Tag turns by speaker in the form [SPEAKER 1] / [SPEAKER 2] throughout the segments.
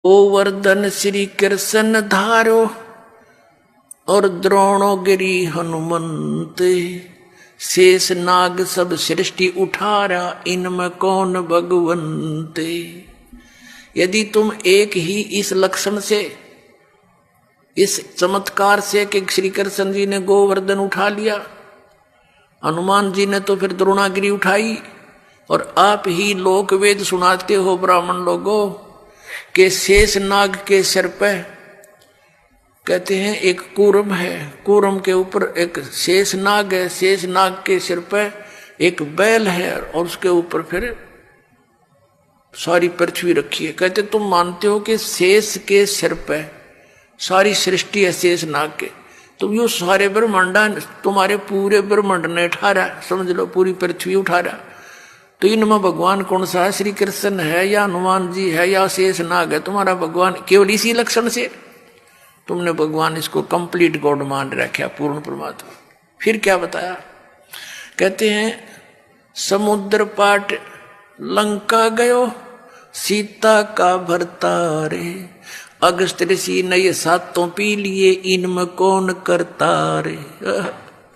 [SPEAKER 1] गोवर्धन श्री कृष्ण धारो और द्रोणो गिरी हनुमंत। शेष नाग सब सृष्टि उठारा इनमें कौन भगवंत। यदि तुम एक ही इस लक्षण से, इस चमत्कार से कि श्री कृष्ण जी ने गोवर्धन उठा लिया, हनुमान जी ने तो फिर द्रोणागिरी उठाई, और आप ही लोक वेद सुनाते हो ब्राह्मण लोगों के शेष नाग के सिर पे कहते हैं एक कूर्म है, कूर्म के ऊपर एक शेष नाग है, शेष नाग के सिर पे एक बैल है, और उसके ऊपर फिर सारी पृथ्वी रखी है। कहते तुम मानते हो कि शेष के सिर पे सारी सृष्टि है शेष नाग के, तो यो सारे ब्रह्मांडा तुम्हारे पूरे ब्रह्मांड ने उठा रहा, समझ लो पूरी पृथ्वी उठा रहा। तो इनमें भगवान कौन सा है? श्री कृष्ण है या हनुमान जी है या शेष नाग है तुम्हारा भगवान? केवल इसी लक्षण से तुमने भगवान इसको कंप्लीट गॉड मान रखा, पूर्ण परमात्मा। फिर क्या बताया? कहते हैं समुद्र पाट लंका गयो सीता का भरतारे। अगस्त ऋषि ने ये सातों पी लिए इनमें कौन करता रे।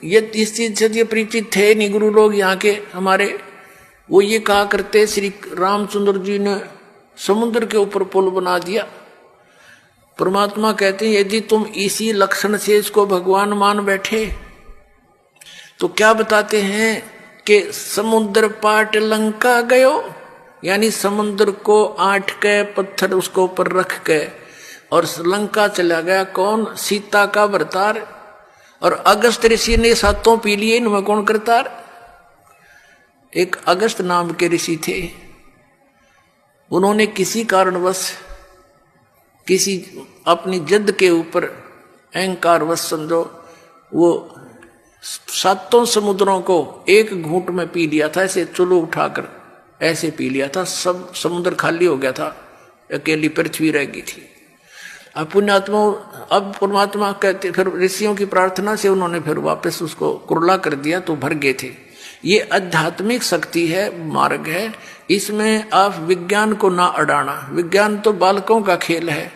[SPEAKER 1] ये इस चीज से ये परिचित थे नहीं गुरु लोग यहाँ के हमारे। वो ये कहा करते श्री रामचंद्र जी ने समुद्र के ऊपर पुल बना दिया। परमात्मा कहते हैं यदि तुम इसी लक्षण से इसको भगवान मान बैठे तो क्या बताते हैं कि समुद्र पाट लंका गयो, यानी समुद्र को आट के पत्थर उसको ऊपर रख के और लंका चला गया। कौन? सीता का भरतार। और अगस्त ऋषि ने सातों पी लिए, इनमें कौन करतार? एक अगस्त नाम के ऋषि थे, उन्होंने किसी कारणवश किसी अपनी जिद के ऊपर अहंकारवश समझो वो सातों समुद्रों को एक घूंट में पी लिया था, ऐसे चुल्लू उठाकर ऐसे पी लिया था। सब समुद्र खाली हो गया था, अकेली पृथ्वी रह गई थी। अब पुण्यात्मा, अब परमात्मा कहते फिर ऋषियों की प्रार्थना से उन्होंने फिर वापस उसको कुरला कर दिया तो भर गए थे। ये आध्यात्मिक शक्ति है, मार्ग है, इसमें आप विज्ञान को ना अड़ाना। विज्ञान तो बालकों का खेल है।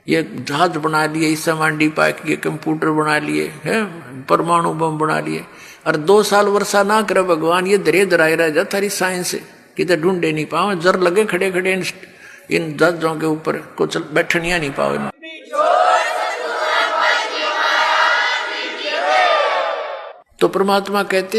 [SPEAKER 1] ये जहाज बना लिए, इससे मांडी पाए, ये कंप्यूटर बना लिए हैं, परमाणु बम बना लिए, और 2 साल वर्षा ना करे भगवान, ये धरे धराए रह जा थारी साइंस किधर ढूंढे नहीं पाओ। जर लगे खड़े खड़े इन जहाजों के ऊपर कुछ बैठनिया नहीं पाओ। तो परमात्मा कहते